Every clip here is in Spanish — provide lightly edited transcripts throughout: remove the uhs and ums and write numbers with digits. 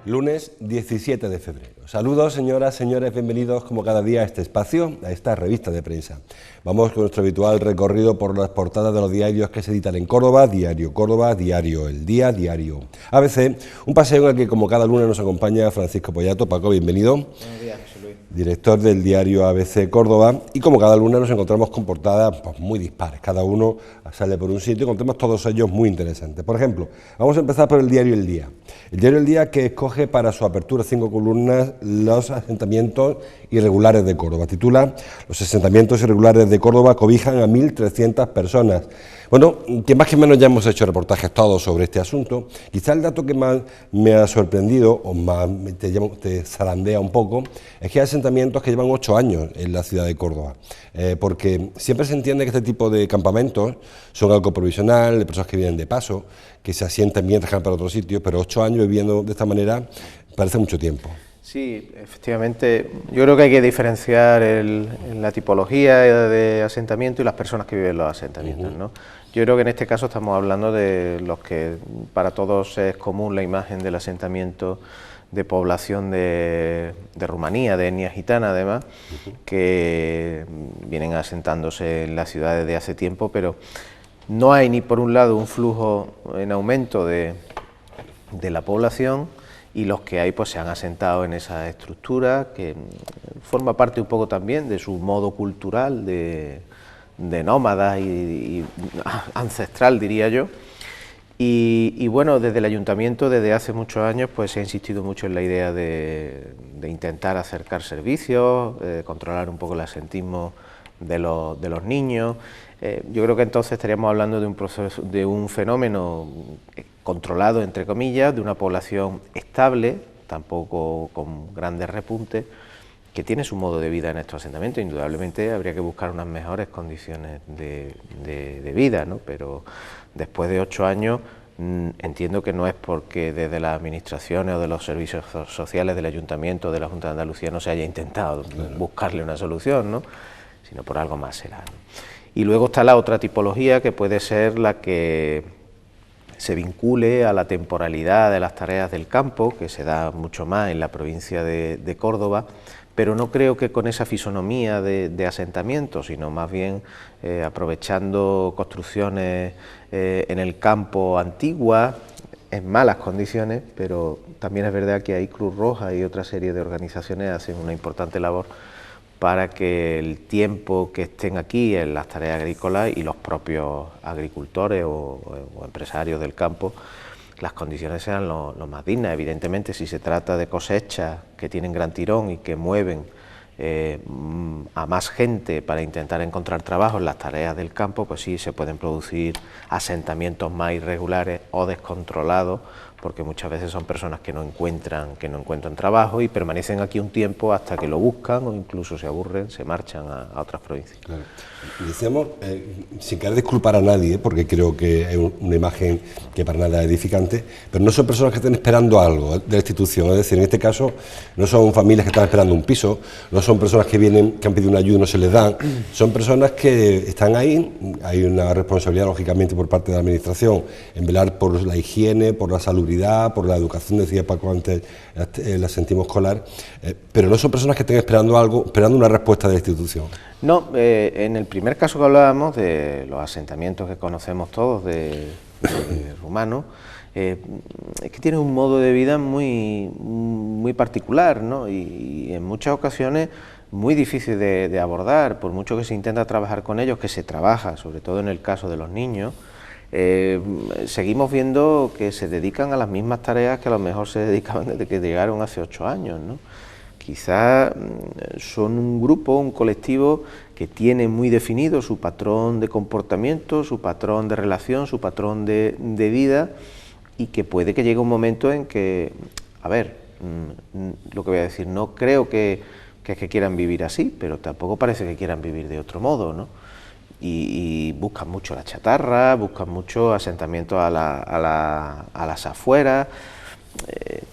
Lunes 17 de febrero. Saludos, señoras, señores, bienvenidos como cada día a este espacio, a esta revista de prensa. Vamos con nuestro habitual recorrido por las portadas de los diarios que se editan en Córdoba, Diario Córdoba, Diario El Día, Diario ABC, un paseo en el que como cada lunes nos acompaña Francisco Pollato. Paco, bienvenido. Buenos días, José Luis. Director del diario ABC Córdoba, y como cada lunes nos encontramos con portadas muy dispares, cada uno sale por un sitio y con temas todos ellos muy interesantes. Por ejemplo, vamos a empezar por el diario El Día. El diario El Día, que escoge para su apertura 5 columnas los asentamientos irregulares de Córdoba. Titula: Los asentamientos irregulares de Córdoba cobijan a 1.300 personas. Bueno, que más que menos ya hemos hecho reportajes todos sobre este asunto. Quizá el dato que más me ha sorprendido o más te zarandea un poco es que hay asentamientos que llevan 8 años en la ciudad de Córdoba, porque siempre se entiende que este tipo de campamentos son algo provisional, de personas que vienen de paso, que se asientan bien, dejan para otro sitio, pero 8 años viviendo de esta manera parece mucho tiempo. Sí, efectivamente, yo creo que hay que diferenciar la tipología de asentamiento y las personas que viven en los asentamientos, ¿no? Yo creo que en este caso estamos hablando de los que para todos es común la imagen del asentamiento de población de Rumanía, de etnia gitana además, que vienen asentándose en la ciudad desde hace tiempo, pero no hay ni por un lado un flujo en aumento de la población, y los que hay pues se han asentado en esa estructura que forma parte un poco también de su modo cultural de nómadas y ancestral, diría yo. Y bueno, desde el ayuntamiento desde hace muchos años pues se ha insistido mucho en la idea de intentar acercar servicios, controlar un poco el asentismo de los niños. Yo creo que entonces estaríamos hablando de un proceso, de un fenómeno controlado, entre comillas, de una población estable, tampoco con grandes repuntes, que tiene su modo de vida en estos asentamientos. Indudablemente habría que buscar unas mejores condiciones de vida, ¿no? Pero después de 8 años entiendo que no es porque desde las administraciones o de los servicios sociales del Ayuntamiento o de la Junta de Andalucía no se haya intentado buscarle una solución, ¿no? Sino por algo más será, ¿no? Y luego está la otra tipología, que puede ser la que se vincule a la temporalidad de las tareas del campo, que se da mucho más en la provincia de Córdoba, pero no creo que con esa fisonomía de asentamiento, sino más bien aprovechando construcciones en el campo antiguas, en malas condiciones, pero también es verdad que hay Cruz Roja y otra serie de organizaciones hacen una importante labor para que el tiempo que estén aquí en las tareas agrícolas y los propios agricultores o empresarios del campo, las condiciones sean lo más dignas. Evidentemente, si se trata de cosechas que tienen gran tirón y que mueven a más gente para intentar encontrar trabajo en las tareas del campo, pues sí se pueden producir asentamientos más irregulares o descontrolados, porque muchas veces son personas que no encuentran trabajo y permanecen aquí un tiempo hasta que lo buscan o incluso se aburren, se marchan a otras provincias. Claro. Decíamos, sin querer disculpar a nadie, porque creo que es una imagen que para nada es edificante, pero no son personas que estén esperando algo de la institución, es decir, en este caso no son familias que están esperando un piso, no son personas que vienen, que han pedido una ayuda y no se les da, son personas que están ahí. Hay una responsabilidad lógicamente por parte de la administración en velar por la higiene, por la salubridad, por la educación, decía Paco antes, el asentismo escolar, pero no son personas que estén esperando algo, esperando una respuesta de la institución. No, en el primer caso que hablábamos de los asentamientos que conocemos todos de rumanos, es que tienen un modo de vida muy particular, ¿no? Y en muchas ocasiones muy difícil de abordar, por mucho que se intenta trabajar con ellos, que se trabaja, sobre todo en el caso de los niños. Seguimos viendo que se dedican a las mismas tareas que a lo mejor se dedicaban desde que llegaron hace 8 años, ¿no? Quizás son un grupo, un colectivo que tiene muy definido su patrón de comportamiento, su patrón de relación, su patrón de vida, y que puede que llegue un momento en que, a ver, lo que voy a decir, no creo que quieran vivir así, pero tampoco parece que quieran vivir de otro modo, ¿no? Y buscan mucho la chatarra, buscan mucho asentamientos a las afueras.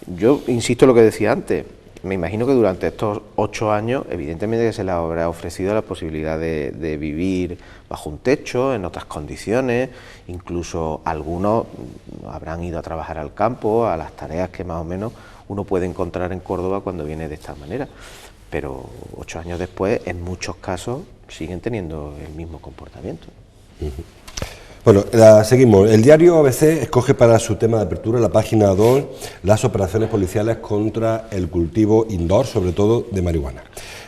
Yo insisto en lo que decía antes, me imagino que durante estos 8 años, evidentemente que se les habrá ofrecido la posibilidad de vivir bajo un techo, en otras condiciones, incluso algunos habrán ido a trabajar al campo, a las tareas que más o menos uno puede encontrar en Córdoba cuando viene de esta manera, pero 8 años después, en muchos casos, siguen teniendo el mismo comportamiento. Bueno, seguimos. El diario ABC escoge para su tema de apertura, la página 2, las operaciones policiales contra el cultivo indoor, sobre todo de marihuana.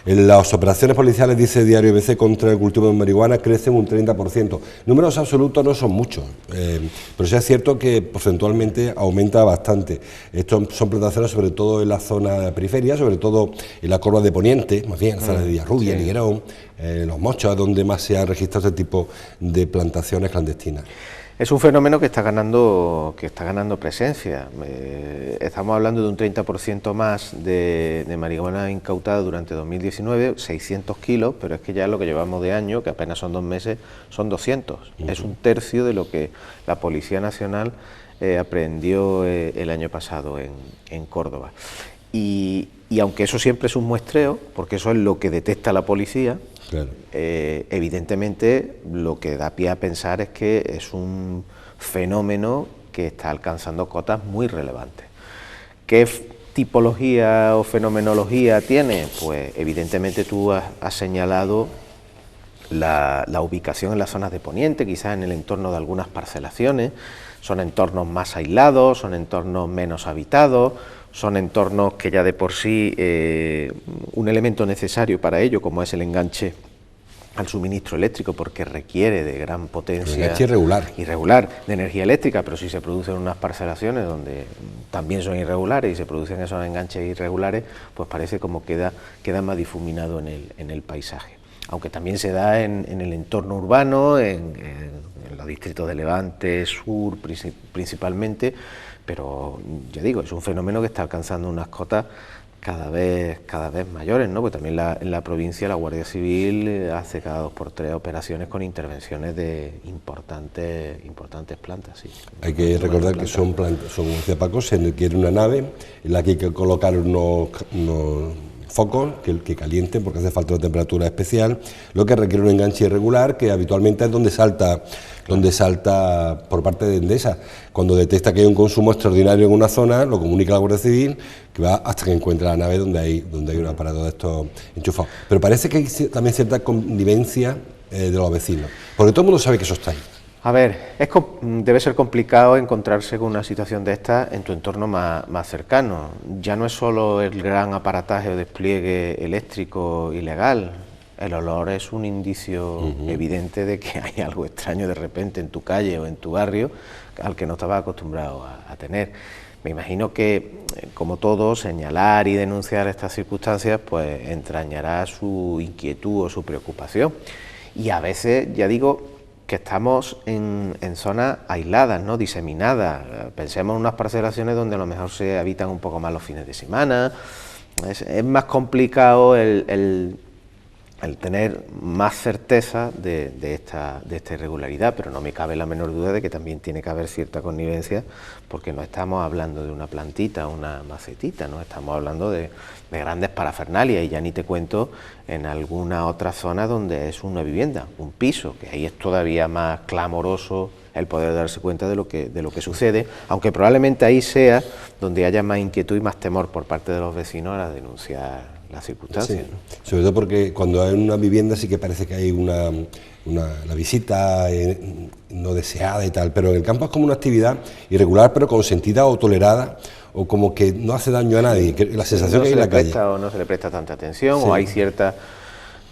En las operaciones policiales, dice el diario ABC, contra el cultivo de marihuana crecen un 30%. Números absolutos no son muchos, pero sí es cierto que porcentualmente aumenta bastante. Estos son plantaciones sobre todo en la zona de la periferia, sobre todo en la Córdoba de Poniente, más bien en la zona de Villarrubia, sí. Liguerón, Los Mochos, donde más se han registrado este tipo de plantaciones clandestinas. Es un fenómeno que está ganando presencia. Estamos hablando de un 30% más de marihuana incautada durante 2019, 600 kilos, pero es que ya lo que llevamos de año, que apenas son 2 meses, son 200. Es un tercio de lo que la Policía Nacional aprehendió el año pasado en Córdoba. Y aunque eso siempre es un muestreo, porque eso es lo que detecta la policía, claro. Evidentemente lo que da pie a pensar es que es un fenómeno que está alcanzando cotas muy relevantes. ¿Qué tipología o fenomenología tiene? Pues evidentemente tú has señalado la ubicación en las zonas de Poniente, quizás en el entorno de algunas parcelaciones. Son entornos más aislados, son entornos menos habitados, son entornos que ya de por sí un elemento necesario para ello, como es el enganche al suministro eléctrico, porque requiere de gran potencia irregular de energía eléctrica, pero si se producen unas parcelaciones donde también son irregulares y se producen esos enganches irregulares, pues parece como queda más difuminado en el paisaje. Aunque también se da en el entorno urbano, en los distritos de Levante, Sur principalmente, pero ya digo, es un fenómeno que está alcanzando unas cotas cada vez mayores, ¿no? Porque también en la provincia la Guardia Civil hace cada 2 por 3 operaciones con intervenciones de importantes plantas. Sí. Hay que recordar que son plantas, como decía Paco, se requiere una nave en la que hay que colocar unos focos que calienten porque hace falta una temperatura especial, lo que requiere un enganche irregular que habitualmente es donde salta por parte de Endesa. Cuando detecta que hay un consumo extraordinario en una zona, lo comunica a la Guardia Civil, que va hasta que encuentra la nave donde hay un aparato de estos enchufados. Pero parece que hay también cierta connivencia de los vecinos, porque todo el mundo sabe que eso está ahí. A ver, debe ser complicado encontrarse con una situación de esta en tu entorno más cercano. Ya no es solo el gran aparataje o despliegue eléctrico ilegal, el olor es un indicio evidente de que hay algo extraño de repente en tu calle o en tu barrio al que no estabas acostumbrado a tener. Me imagino que, como todo, señalar y denunciar estas circunstancias pues entrañará su inquietud o su preocupación. Y a veces, ya digo, que estamos en zonas aisladas, ¿no? Diseminadas. Pensemos en unas parcelaciones donde a lo mejor se habitan un poco más los fines de semana. Es más complicado el tener más certeza de esta irregularidad, pero no me cabe la menor duda de que también tiene que haber cierta connivencia, porque no estamos hablando de una plantita, una macetita, no estamos hablando de grandes parafernalias, y ya ni te cuento en alguna otra zona donde es una vivienda, un piso, que ahí es todavía más clamoroso el poder darse cuenta de lo que sucede, aunque probablemente ahí sea donde haya más inquietud y más temor por parte de los vecinos a denunciar las circunstancias. Sí, sobre todo porque cuando hay una vivienda sí que parece que hay la visita no deseada y tal, pero en el campo es como una actividad irregular pero consentida o tolerada, o como que no hace daño a nadie, que la sensación que hay en la calle. O no se le presta tanta atención, sí. O hay cierta,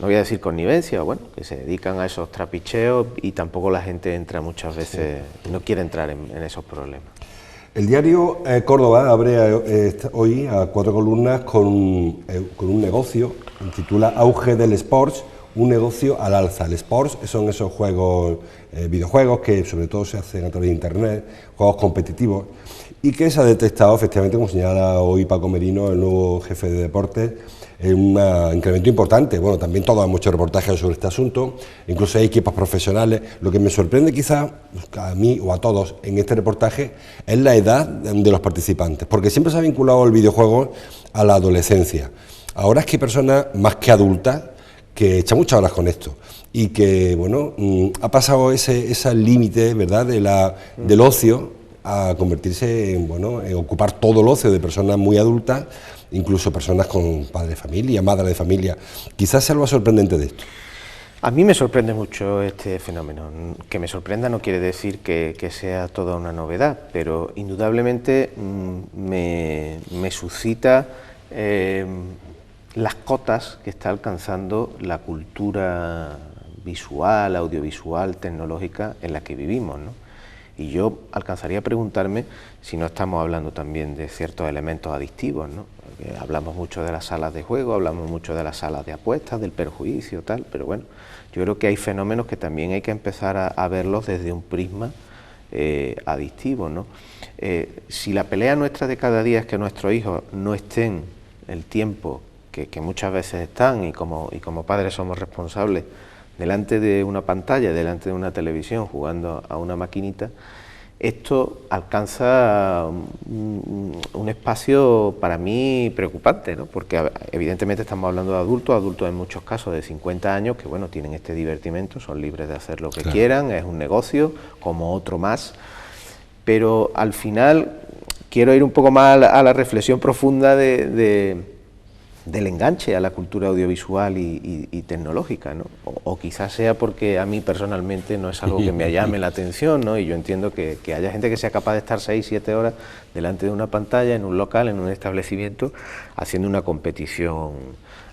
no voy a decir connivencia, bueno, que se dedican a esos trapicheos y tampoco la gente entra muchas veces, sí. No quiere entrar en esos problemas. El diario Córdoba abre hoy a 4 columnas con un negocio, titula Auge del Sports, un negocio al alza. El sports son esos juegos, videojuegos que sobre todo se hacen a través de internet, juegos competitivos, y que se ha detectado efectivamente, como señala hoy Paco Merino, el nuevo jefe de deportes, un incremento importante. Bueno, también todos hemos hecho reportajes sobre este asunto, incluso hay equipos profesionales. Lo que me sorprende quizás a mí o a todos en este reportaje es la edad de los participantes, porque siempre se ha vinculado el videojuego a la adolescencia. Ahora es que hay personas más que adultas que echan muchas horas con esto y que, bueno, ha pasado ese límite, ¿verdad?, del ocio a convertirse en, bueno, en ocupar todo el ocio de personas muy adultas, incluso personas con padre de familia, madre de familia. Quizás sea algo sorprendente de esto. A mí me sorprende mucho este fenómeno. Que me sorprenda no quiere decir que sea toda una novedad, pero indudablemente me suscita las cotas que está alcanzando la cultura visual, audiovisual, tecnológica en la que vivimos, ¿no? Y yo alcanzaría a preguntarme si no estamos hablando también de ciertos elementos adictivos, ¿no? Porque hablamos mucho de las salas de juego, hablamos mucho de las salas de apuestas, del perjuicio, tal, pero bueno, yo creo que hay fenómenos que también hay que empezar a verlos desde un prisma adictivo, ¿no? Si la pelea nuestra de cada día es que nuestros hijos no estén el tiempo que muchas veces están, y como padres somos responsables, delante de una pantalla, delante de una televisión, jugando a una maquinita, esto alcanza un espacio para mí preocupante, ¿no? Porque evidentemente estamos hablando de adultos en muchos casos de 50 años, que bueno, tienen este divertimento, son libres de hacer lo que quieran, es un negocio como otro más, pero al final quiero ir un poco más a la reflexión profunda del enganche a la cultura audiovisual y tecnológica, ¿no? O quizás sea porque a mí personalmente no es algo que me llame la atención, ¿no? Y yo entiendo que haya gente que sea capaz de estar 6, 7 horas delante de una pantalla, en un local, en un establecimiento, haciendo una competición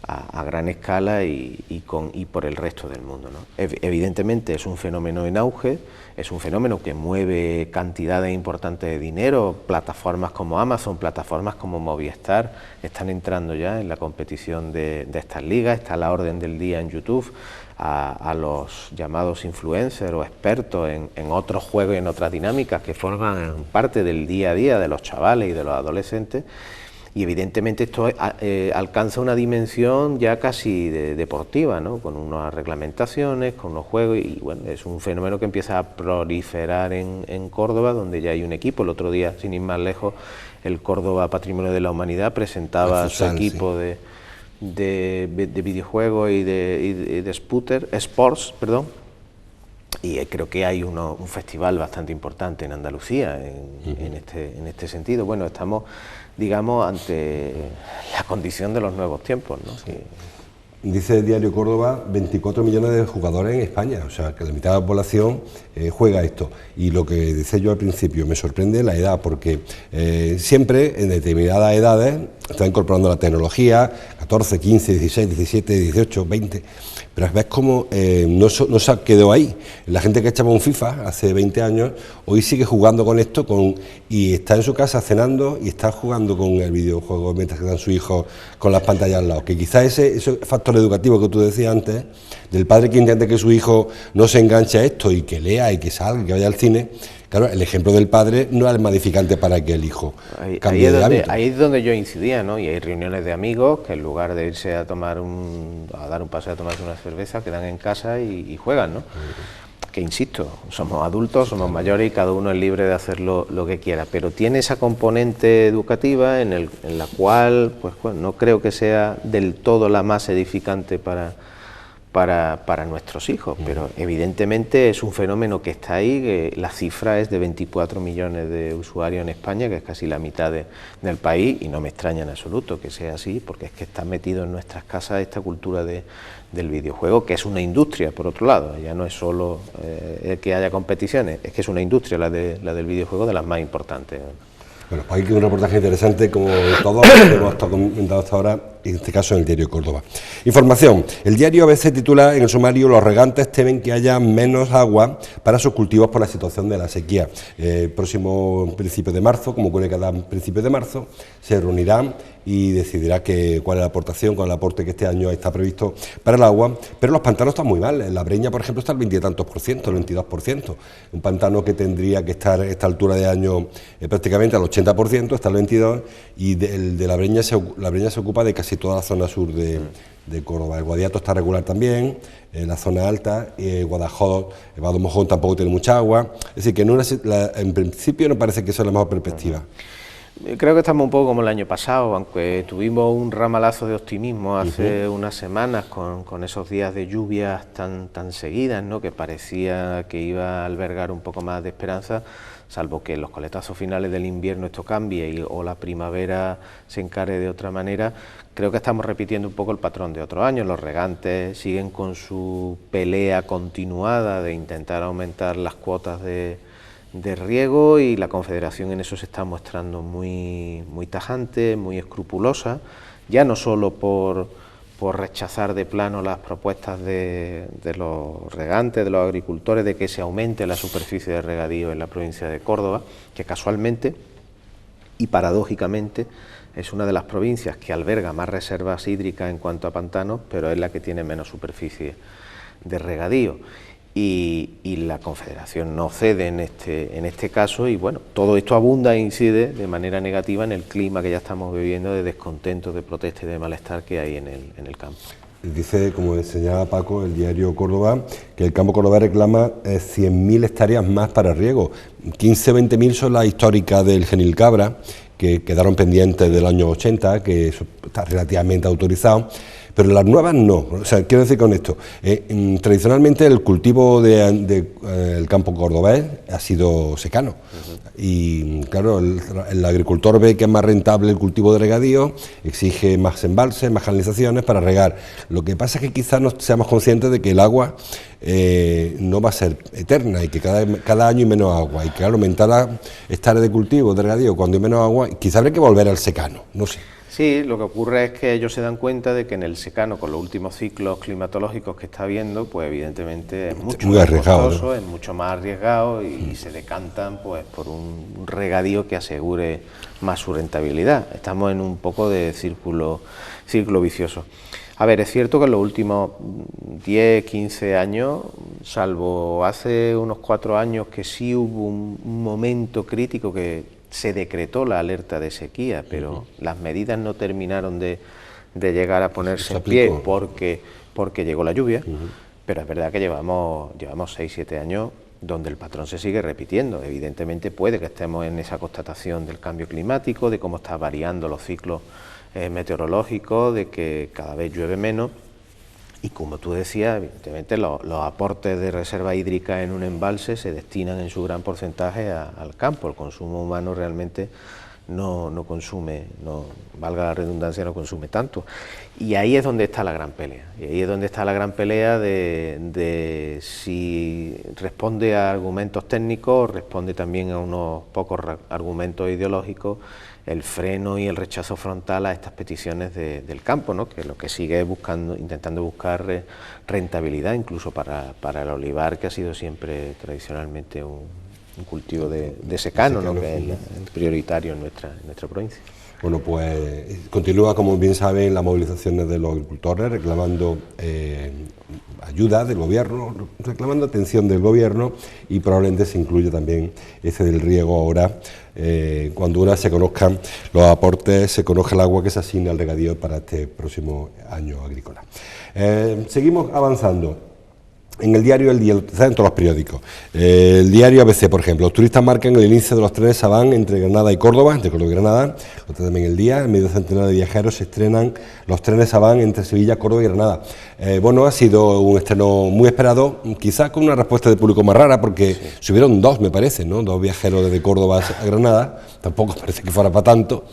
a gran escala y por el resto del mundo, ¿no? Evidentemente es un fenómeno en auge, es un fenómeno que mueve cantidades importantes de dinero. Plataformas como Amazon, plataformas como Movistar están entrando ya en la competición de estas ligas. Está a la orden del día en YouTube a los llamados influencers o expertos en otros juegos y en otras dinámicas que forman parte del día a día de los chavales y de los adolescentes. Y evidentemente esto alcanza una dimensión ya casi deportiva, ¿no? Con unas reglamentaciones, con unos juegos, y bueno, es un fenómeno que empieza a proliferar en Córdoba, donde ya hay un equipo. El otro día, sin ir más lejos, el Córdoba Patrimonio de la Humanidad presentaba su equipo de videojuegos y de sports, y creo que hay un festival bastante importante en Andalucía en este sentido. Bueno, estamos, digamos, ante la condición de los nuevos tiempos, ¿no? Sí. Dice el diario Córdoba, 24 millones de jugadores en España, o sea que la mitad de la población juega esto. Y lo que decía yo al principio, me sorprende la edad, porque siempre en determinadas edades está incorporando la tecnología, 14, 15, 16, 17, 18, 20, pero ves como no se ha quedado ahí. La gente que echaba un FIFA hace 20 años, hoy sigue jugando con esto y está en su casa cenando y está jugando con el videojuego mientras que dan su hijo con las pantallas al lado. Que quizás ese factor educativo que tú decías antes, del padre que intente que su hijo no se enganche a esto y que lea y que salga y que vaya al cine. Claro, el ejemplo del padre no es el más edificante para que el hijo cambie de hábito. Ahí es donde yo incidía, ¿no? Y hay reuniones de amigos que en lugar de irse a dar un paseo, a tomarse una cerveza, quedan en casa y juegan, ¿no? Que insisto, somos adultos, somos mayores y cada uno es libre de hacer lo que quiera, pero tiene esa componente educativa en la cual pues no creo que sea del todo la más edificante para nuestros hijos, pero evidentemente es un fenómeno que está ahí, que la cifra es de 24 millones de usuarios en España, que es casi la mitad del país, y no me extraña en absoluto que sea así, porque es que está metido en nuestras casas esta cultura del videojuego, que es una industria, por otro lado, ya no es solo que haya competiciones, es que es una industria la del videojuego, de las más importantes. Bueno, pues hay un reportaje interesante, como todos lo que hemos estado comentando hasta ahora, en este caso en el diario Córdoba. Información. El diario ABC titula en el sumario: los regantes temen que haya menos agua para sus cultivos por la situación de la sequía. Próximo principio de marzo, como ocurre cada principio de marzo, se reunirán y decidirá cuál es la aportación, cuál es el aporte que este año está previsto para el agua, pero los pantanos están muy mal. En La Breña, por ejemplo, está al 20 y tantos por ciento, el 22%. Un pantano que tendría que estar a esta altura de año prácticamente al 80%, está al 22%, y el de La Breña se ocupa de casi toda la zona sur de Córdoba. El Guadiato está regular también, en la zona alta, Guadajoz, el Vado Mojón tampoco tiene mucha agua, es decir, que en principio no parece que sea la mejor perspectiva. Creo que estamos un poco como el año pasado, aunque tuvimos un ramalazo de optimismo hace unas semanas con esos días de lluvias tan seguidas, ¿no?, que parecía que iba a albergar un poco más de esperanza, salvo que en los coletazos finales del invierno esto cambie o la primavera se encare de otra manera. Creo que estamos repitiendo un poco el patrón de otros años. Los regantes siguen con su pelea continuada de intentar aumentar las cuotas de riego, y la Confederación en eso se está mostrando muy tajante, muy escrupulosa, ya no solo por rechazar de plano las propuestas de los regantes, de los agricultores, de que se aumente la superficie de regadío en la provincia de Córdoba, que casualmente y paradójicamente es una de las provincias que alberga más reservas hídricas en cuanto a pantanos, pero es la que tiene menos superficie de regadío. Y la Confederación no cede en este caso, y bueno, todo esto abunda e incide de manera negativa en el clima que ya estamos viviendo de descontento, de protesta y de malestar que hay en el campo. Dice, como señala Paco, el diario Córdoba, que el campo cordobés reclama 100.000 hectáreas más para riego. 15 o 20.000 son las históricas del Genil Cabra, que quedaron pendientes del año 80, que eso está relativamente autorizado, pero las nuevas no. O sea, quiero decir con esto, tradicionalmente el cultivo del campo cordobés ha sido secano, y claro, el agricultor ve que es más rentable el cultivo de regadío, exige más embalses, más canalizaciones para regar. Lo que pasa es que quizás no seamos conscientes de que el agua no va a ser eterna, y que cada año hay menos agua, y que al aumentar las hectáreas de cultivo de regadío cuando hay menos agua, quizás habría que volver al secano, no sé. Sí, lo que ocurre es que ellos se dan cuenta de que en el secano, con los últimos ciclos climatológicos que está habiendo, pues evidentemente es mucho más costoso, ¿no?, es mucho más arriesgado, y se decantan pues por un regadío que asegure más su rentabilidad. Estamos en un poco de círculo vicioso. A ver, es cierto que en los últimos 10, 15 años, salvo hace unos 4 años que sí hubo un momento crítico que se decretó la alerta de sequía, pero las medidas no terminaron de llegar a ponerse en pie porque llegó la lluvia, pero es verdad que llevamos 6, 7 años donde el patrón se sigue repitiendo. Evidentemente puede que estemos en esa constatación del cambio climático, de cómo están variando los ciclos meteorológicos, de que cada vez llueve menos, y como tú decías, evidentemente los aportes de reserva hídrica en un embalse se destinan en su gran porcentaje al campo. El consumo humano realmente no consume, valga la redundancia, no consume tanto. Y ahí es donde está la gran pelea. Y ahí es donde está la gran pelea de si responde a argumentos técnicos, responde también a unos pocos argumentos ideológicos, el freno y el rechazo frontal a estas peticiones del campo, ¿no?, que lo que sigue es intentando buscar rentabilidad, incluso para el olivar, que ha sido siempre tradicionalmente un cultivo de secano, ¿no?, que es el prioritario en nuestra provincia. Bueno, pues continúa, como bien saben, las movilizaciones de los agricultores reclamando ayuda del gobierno, reclamando atención del gobierno, y probablemente se incluye también ese del riego ahora, cuando una se conozcan los aportes, se conozca el agua que se asigna al regadío para este próximo año agrícola. Seguimos avanzando. En el diario El Día, está en todos los periódicos, el diario ABC, por ejemplo, los turistas marcan el inicio de los trenes Saván entre Granada y Córdoba, entre Córdoba y Granada. También El Día, en medio centenar de viajeros se estrenan los trenes Saván entre Sevilla, Córdoba y Granada. Bueno, ha sido un estreno muy esperado, quizás con una respuesta de público más rara, porque subieron 2, me parece, ¿no?, 2 viajeros desde Córdoba a Granada, tampoco parece que fuera para tanto.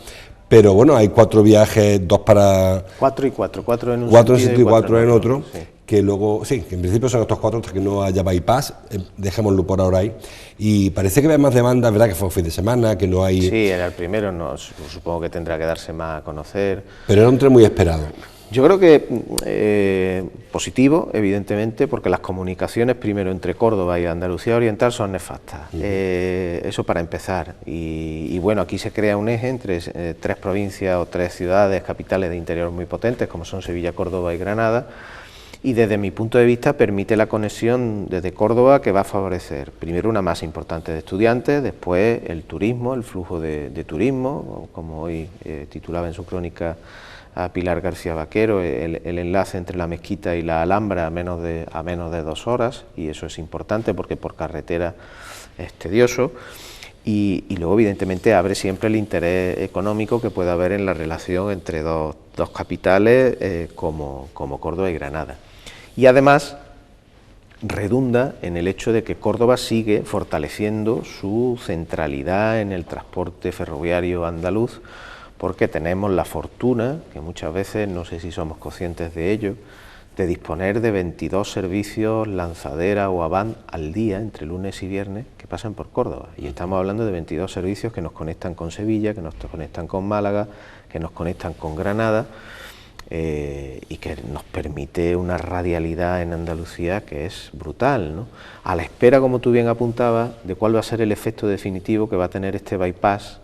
Pero bueno, hay 4 viajes, 2 para... 4 y 4, 4 en un 4 en un sitio y 4 en otro, sí. que luego, sí, que en principio son estos 4 hasta que no haya bypass, dejémoslo por ahora ahí. Y parece que hay más demanda, es verdad que fue un fin de semana, que no hay... Sí, era el primero, no, supongo que tendrá que darse más a conocer. Pero era un tren muy esperado. Yo creo que positivo, evidentemente, porque las comunicaciones primero entre Córdoba y Andalucía Oriental son nefastas. Eso para empezar. Y bueno, aquí se crea un eje entre 3 provincias o 3 ciudades capitales de interior muy potentes, como son Sevilla, Córdoba y Granada. Y desde mi punto de vista permite la conexión desde Córdoba, que va a favorecer primero una masa importante de estudiantes, después el turismo, el flujo de turismo, como hoy titulaba en su crónica a Pilar García Vaquero, el enlace entre la Mezquita y la Alhambra a menos de 2 horas, y eso es importante porque por carretera es tedioso. Y luego, evidentemente, abre siempre el interés económico que puede haber en la relación entre dos capitales como Córdoba y Granada. Y además redunda en el hecho de que Córdoba sigue fortaleciendo su centralidad en el transporte ferroviario andaluz, porque tenemos la fortuna, que muchas veces no sé si somos conscientes de ello, de disponer de 22 servicios lanzadera o avant al día, entre lunes y viernes, que pasan por Córdoba. Y estamos hablando de 22 servicios que nos conectan con Sevilla, que nos conectan con Málaga, que nos conectan con Granada, y que nos permite una radialidad en Andalucía que es brutal, ¿no? A la espera, como tú bien apuntabas, de cuál va a ser el efecto definitivo que va a tener este bypass,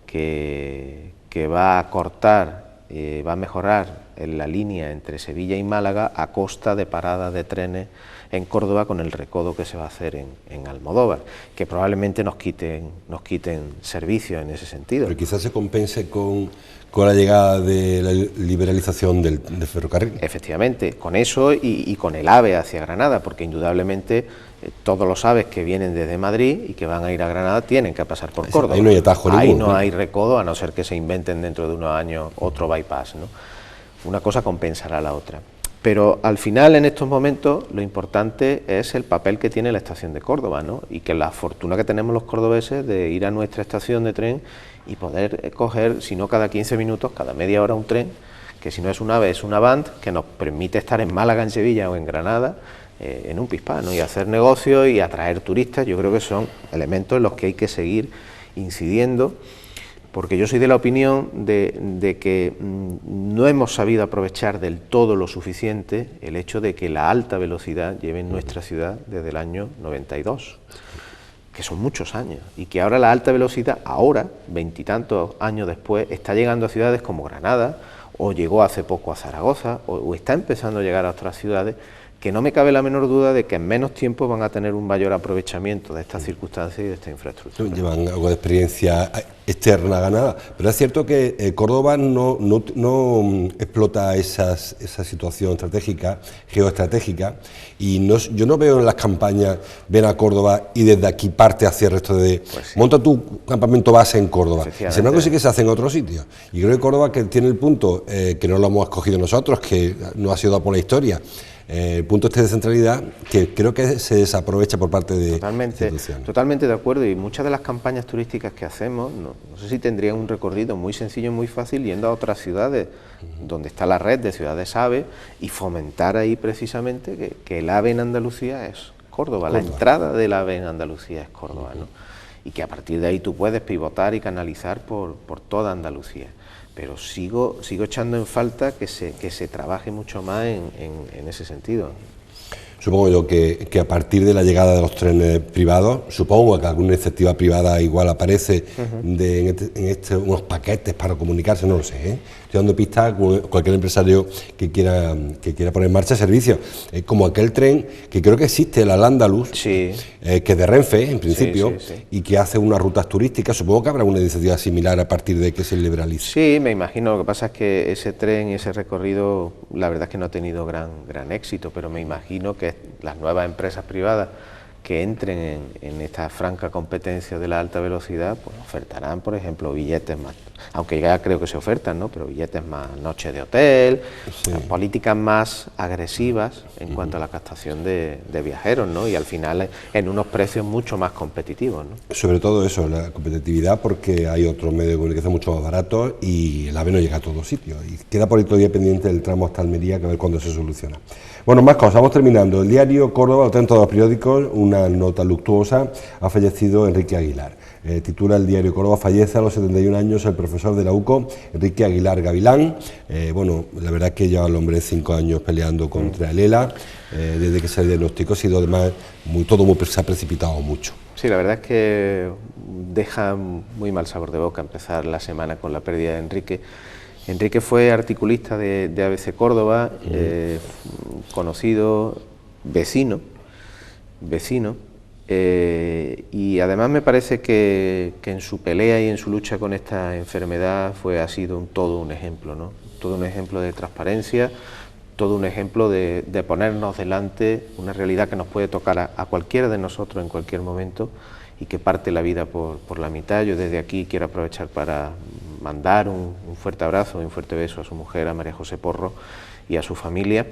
que va a cortar, va a mejorar en la línea entre Sevilla y Málaga a costa de paradas de trenes en Córdoba, con el recodo que se va a hacer en Almodóvar, que probablemente nos quiten servicios en ese sentido. Pero quizás se compense con la llegada de la liberalización del ferrocarril. Efectivamente, con eso y con el AVE hacia Granada, porque indudablemente todos los AVEs que vienen desde Madrid y que van a ir a Granada tienen que pasar por Córdoba. Ahí no hay atajo Ahí ninguno, no hay recodo, a no ser que se inventen dentro de unos años otro bypass, ¿no? Una cosa compensará a la otra. Pero al final, en estos momentos, lo importante es el papel que tiene la estación de Córdoba, ¿no? Y que la fortuna que tenemos los cordobeses de ir a nuestra estación de tren y poder coger, si no cada 15 minutos, cada media hora un tren, que si no es un AVE, es un Avant, que nos permite estar en Málaga, en Sevilla o en Granada, en un pispás, ¿no? Y hacer negocios y atraer turistas. Yo creo que son elementos en los que hay que seguir incidiendo, porque yo soy de la opinión de que no hemos sabido aprovechar del todo lo suficiente el hecho de que la alta velocidad lleve en nuestra ciudad desde el año 92, que son muchos años, y que ahora la alta velocidad, ahora, 20 y tantos años después, está llegando a ciudades como Granada, o llegó hace poco a Zaragoza, o está empezando a llegar a otras ciudades, que no me cabe la menor duda de que en menos tiempo van a tener un mayor aprovechamiento de estas circunstancias y de esta infraestructura. Llevan algo de experiencia externa ganada, pero es cierto que Córdoba no explota esa situación estratégica, geoestratégica, y yo no veo en las campañas ven a Córdoba y desde aquí parte hacia el resto de... Pues sí. Monta tu campamento base en Córdoba. Sin embargo, sí que se hace en otros sitios. Y creo que Córdoba, que tiene el punto, que no lo hemos escogido nosotros, que no ha sido dado por la historia, el punto este de centralidad, que creo que se desaprovecha por parte de instituciones. Totalmente de acuerdo, y muchas de las campañas turísticas que hacemos, no sé si tendrían un recorrido muy sencillo y muy fácil yendo a otras ciudades donde está la red de ciudades AVE, y fomentar ahí precisamente que el AVE en Andalucía es Córdoba, la entrada del AVE en Andalucía es Córdoba, ¿no? Y que a partir de ahí tú puedes pivotar y canalizar por toda Andalucía. Pero sigo echando en falta que se trabaje mucho más en ese sentido. Supongo yo que a partir de la llegada de los trenes privados, supongo que alguna iniciativa privada igual aparece unos paquetes para comunicarse, no lo sé, estoy dando pistas a cualquier empresario que quiera poner en marcha servicios, como aquel tren que creo que existe, el Al-Ándalus, sí, que es de Renfe en principio, sí. Y que hace unas rutas turísticas. Supongo que habrá una iniciativa similar a partir de que se liberalice. Sí, me imagino. Lo que pasa es que ese tren y ese recorrido, la verdad es que no ha tenido gran éxito, pero me imagino que las nuevas empresas privadas que entren en esta franca competencia de la alta velocidad, pues ofertarán, por ejemplo, billetes más aunque ya creo que se ofertan, ¿no? Pero billetes más noches de hotel, Sí. políticas más agresivas en cuanto a la captación de viajeros, ¿no? Y al final en unos precios mucho más competitivos, ¿no? Sobre todo eso, la competitividad, porque hay otros medios de comunicación mucho más baratos y el AVE no llega a todos sitios. Y queda por ahí todavía pendiente el tramo hasta Almería, que a ver cuándo se soluciona. Bueno, más cosas, vamos terminando. El diario Córdoba, lo tienen todos los periódicos, una nota luctuosa: ha fallecido Enrique Aguilar. Titula el diario Córdoba: fallece a los 71 años el profesor de la UCO, Enrique Aguilar Gavilán. Bueno, la verdad es que lleva el hombre 5 años peleando contra el ELA, desde que se diagnosticó ha sido además se ha precipitado mucho. Sí, la verdad es que deja muy mal sabor de boca empezar la semana con la pérdida de Enrique. Enrique fue articulista de ABC Córdoba, conocido, vecino, y además me parece que en su pelea y en su lucha con esta enfermedad ha sido todo un ejemplo, ¿no? Todo un ejemplo de transparencia, todo un ejemplo de ponernos delante una realidad que nos puede tocar a cualquiera de nosotros en cualquier momento y que parte la vida por la mitad. Yo desde aquí quiero aprovechar para mandar un fuerte abrazo y un fuerte beso a su mujer, a María José Porro, y a su familia.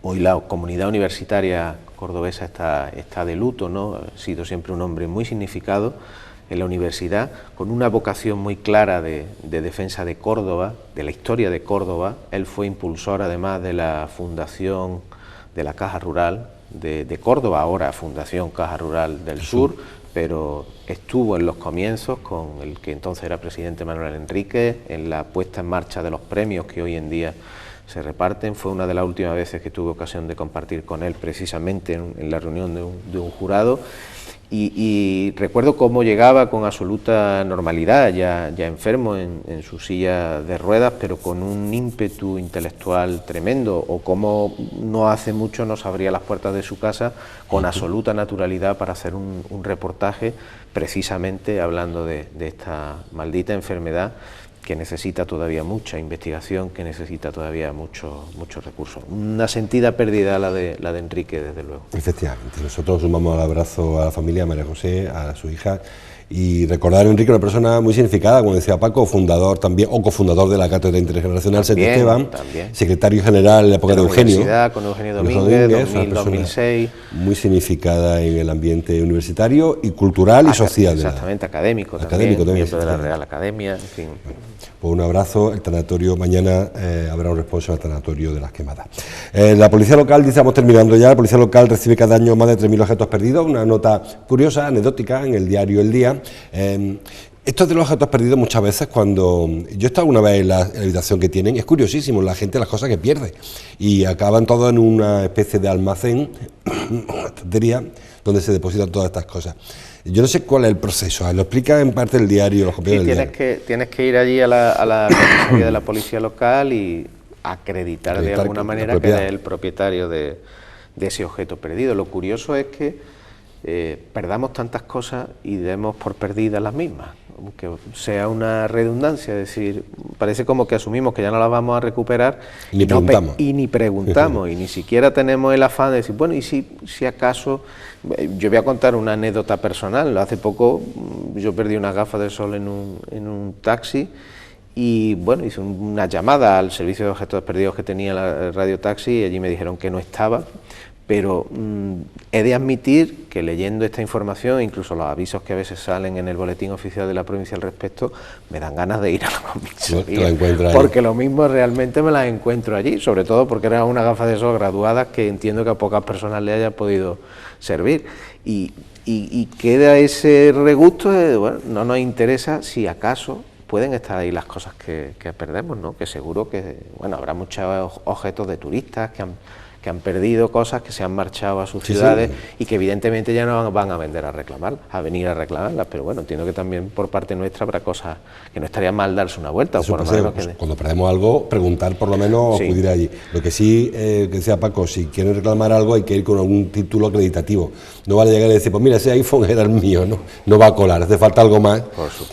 Hoy la comunidad universitaria cordobesa está de luto, ¿no? Ha sido siempre un hombre muy significado en la universidad, con una vocación muy clara de defensa de Córdoba, de la historia de Córdoba. Él fue impulsor además de la fundación de la Caja Rural de Córdoba, ahora Fundación Caja Rural del Sur, pero estuvo en los comienzos con el que entonces era presidente Manuel Enríquez, en la puesta en marcha de los premios que hoy en día se reparten. Fue una de las últimas veces que tuve ocasión de compartir con él, precisamente en la reunión de un jurado, y recuerdo cómo llegaba con absoluta normalidad, ya enfermo en su silla de ruedas, pero con un ímpetu intelectual tremendo, o cómo no hace mucho nos abría las puertas de su casa con absoluta naturalidad para hacer un reportaje precisamente hablando de esta maldita enfermedad que necesita todavía mucha investigación, que necesita todavía muchos recursos. Una sentida pérdida la de Enrique, desde luego. Efectivamente, nosotros sumamos al abrazo a la familia, a María José, a su hija, y recordar a Enrique, una persona muy significada, como decía Paco, fundador también, o cofundador de la Cátedra Intergeneracional Santo Esteban, secretario general en la época de Eugenio, con Eugenio Domínguez, 2006. Muy significada en el ambiente universitario y cultural y social. Exactamente, académico también, miembro de la Real Academia, en fin. Pues un abrazo. El tanatorio, mañana habrá un responsable al tanatorio de Las Quemadas. La policía local, dice, vamos terminando ya, la policía local recibe cada año más de 3.000 objetos perdidos, una nota curiosa, anecdótica, en el diario El Día. Esto de los objetos perdidos, muchas veces, cuando yo he estado una vez en la habitación que tienen, es curiosísimo, la gente las cosas que pierde, y acaban todas en una especie de almacén, una estantería, donde se depositan todas estas cosas. Yo no sé cuál es el proceso, lo explica en parte el diario, los compañeros del diario. Tienes que ir allí a la comisaría de la policía local y acreditar de alguna manera que eres el propietario de ese objeto perdido. Lo curioso es que perdamos tantas cosas y demos por perdidas las mismas, aunque sea una redundancia, es decir, parece como que asumimos que ya no las vamos a recuperar y ni preguntamos y ni siquiera tenemos el afán de decir, bueno, y si acaso. Yo voy a contar una anécdota personal. Hace poco yo perdí unas gafas de sol en un taxi y bueno, hice una llamada al servicio de objetos perdidos que tenía la Radio Taxi y allí me dijeron que no estaba, pero he de admitir que leyendo esta información, incluso los avisos que a veces salen en el boletín oficial de la provincia al respecto, me dan ganas de ir a la comisaría, porque lo mismo realmente me las encuentro allí, sobre todo porque eran unas gafas de sol graduadas que entiendo que a pocas personas le haya podido servir, y queda ese regusto de, bueno, no nos interesa si acaso pueden estar ahí las cosas que perdemos, ¿no? Que seguro que, bueno, habrá muchos objetos de turistas que han perdido cosas, que se han marchado a sus ciudades y que evidentemente ya no van a venir a reclamarlas, pero bueno, entiendo que también por parte nuestra habrá cosas que no estaría mal darse una vuelta. Por lo menos cuando perdemos algo, preguntar por lo menos o acudir allí. Lo que sí, que decía Paco, si quieren reclamar algo hay que ir con algún título acreditativo. No vale llegar y decir, pues mira, ese iPhone era el mío, no va a colar, hace falta algo más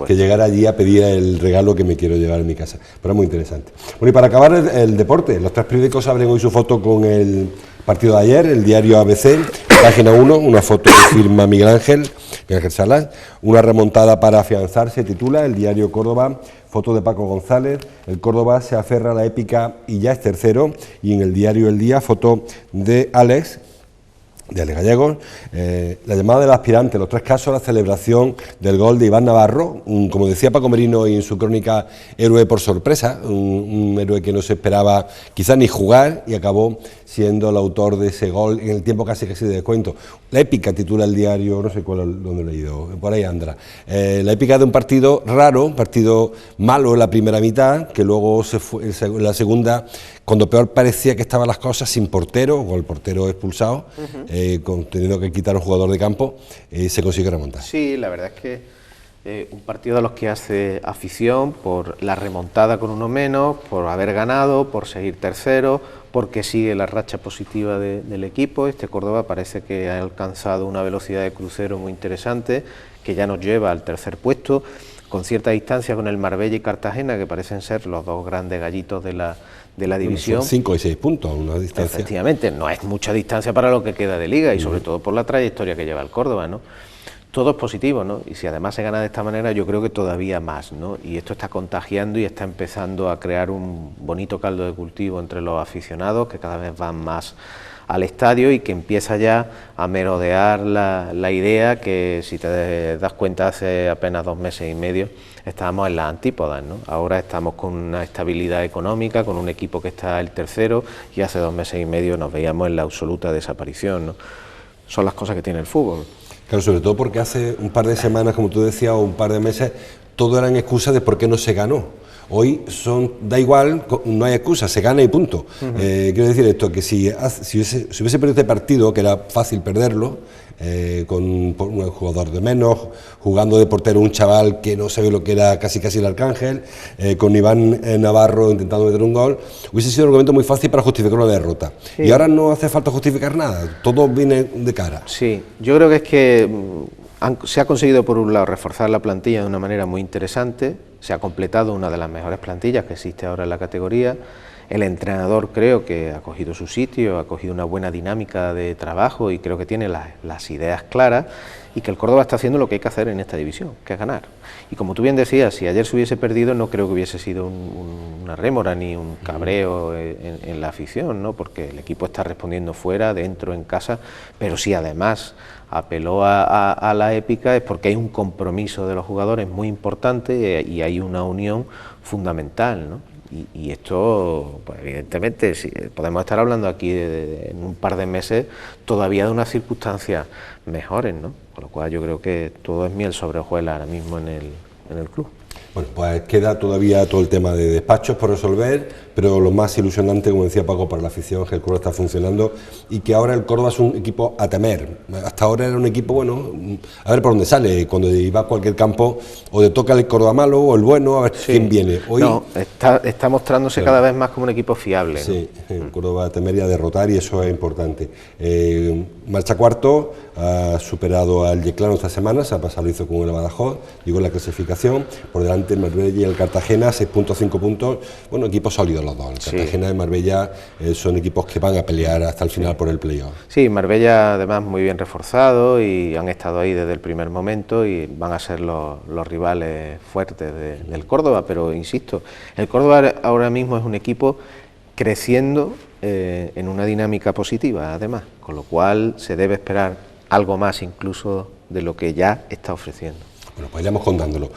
que llegar allí a pedir el regalo que me quiero llevar en mi casa. Pero es muy interesante. Bueno, y para acabar el deporte, los tres periódicos abren hoy su foto con el el partido de ayer, el diario ABC, página 1, una foto que firma Miguel Ángel Salas, una remontada para afianzarse, titula el diario Córdoba, foto de Paco González, el Córdoba se aferra a la épica y ya es tercero, y en el diario El Día, foto de Alex Gallegos, la llamada del aspirante, los 3 casos, la celebración del gol de Iván Navarro, como decía Paco Merino en su crónica, héroe por sorpresa, un héroe que no se esperaba quizás ni jugar y acabó siendo el autor de ese gol en el tiempo casi de descuento. La épica titula el diario, no sé dónde lo he leído, por ahí anda, la épica de un partido raro, un partido malo en la primera mitad, que luego se fue en la segunda, cuando peor parecía que estaban las cosas, sin portero, con el portero expulsado, teniendo que quitar a un jugador de campo, se consigue remontar. Sí, la verdad es que un partido de los que hace afición por la remontada con uno menos, por haber ganado, por seguir tercero, porque sigue la racha positiva del equipo. Este Córdoba parece que ha alcanzado una velocidad de crucero muy interesante, que ya nos lleva al tercer puesto, con cierta distancia con el Marbella y Cartagena, que parecen ser los 2 grandes gallitos de la división. Son 5 y 6 puntos, una distancia. Efectivamente, no es mucha distancia para lo que queda de liga y sobre todo por la trayectoria que lleva el Córdoba, ¿no? Todo es positivo, ¿no? Y si además se gana de esta manera, yo creo que todavía más, ¿no? Y esto está contagiando y está empezando a crear un bonito caldo de cultivo entre los aficionados, que cada vez van más al estadio y que empieza ya a merodear la idea que, si te das cuenta, hace apenas 2 meses y medio estábamos en las antípodas, ¿no? Ahora estamos con una estabilidad económica, con un equipo que está el tercero, y hace 2 meses y medio nos veíamos en la absoluta desaparición, ¿no? Son las cosas que tiene el fútbol. Claro, sobre todo porque hace un par de semanas, como tú decías, o un par de meses, todo eran excusas de por qué no se ganó. Hoy da igual, no hay excusa, se gana y punto. Quiero decir esto, que si hubiese perdido este partido, que era fácil perderlo, con un jugador de menos, jugando de portero un chaval que no sabe lo que era casi el Arcángel, con Iván Navarro intentando meter un gol, hubiese sido un argumento muy fácil para justificar una derrota. Sí. Y ahora no hace falta justificar nada, todo viene de cara. Sí, yo creo que es que se ha conseguido por un lado reforzar la plantilla de una manera muy interesante, se ha completado una de las mejores plantillas que existe ahora en la categoría. El entrenador creo que ha cogido su sitio, ha cogido una buena dinámica de trabajo y creo que tiene las ideas claras, y que el Córdoba está haciendo lo que hay que hacer en esta división, que es ganar. Y como tú bien decías, si ayer se hubiese perdido, no creo que hubiese sido una rémora ni un cabreo en la afición, ¿no? Porque el equipo está respondiendo fuera, dentro, en casa, pero si además apeló a la épica es porque hay un compromiso de los jugadores muy importante y hay una unión fundamental, ¿no? Y esto, pues evidentemente, si podemos estar hablando aquí en un par de meses todavía de unas circunstancias mejores, ¿no? Con lo cual yo creo que todo es miel sobre hojuelas ahora mismo en el club. Bueno, pues queda todavía todo el tema de despachos por resolver, pero lo más ilusionante, como decía Paco, para la afición es que el Córdoba está funcionando y que ahora el Córdoba es un equipo a temer. Hasta ahora era un equipo, bueno, a ver por dónde sale. Cuando iba a cualquier campo, o te toca el Córdoba malo o el bueno, a ver quién viene. Hoy no, está mostrándose cada vez más como un equipo fiable, ¿no? Sí, el Córdoba a temer y a derrotar, y eso es importante. Marcha cuarto, ha superado al Yeclano esta semana, se ha pasado, lo hizo con el Badajoz, llegó en la clasificación, por delante el Marbella y el Cartagena, 6.5 puntos, bueno, equipos sólidos los dos, el Cartagena y Marbella son equipos que van a pelear hasta el final por el playoff. Sí, Marbella además muy bien reforzado y han estado ahí desde el primer momento y van a ser los rivales fuertes del Córdoba, pero insisto, el Córdoba ahora mismo es un equipo creciendo en una dinámica positiva además, con lo cual se debe esperar algo más incluso de lo que ya está ofreciendo. Bueno, pues iremos contándolo.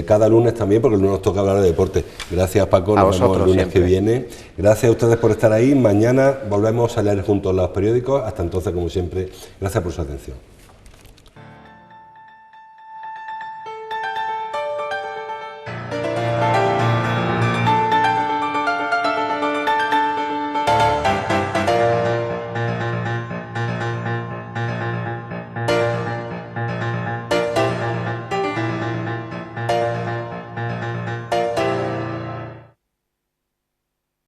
Cada lunes también, porque el lunes nos toca hablar de deporte. Gracias, Paco, nos vemos el lunes siempre que viene. Gracias a ustedes por estar ahí. Mañana volvemos a leer juntos los periódicos. Hasta entonces, como siempre, gracias por su atención.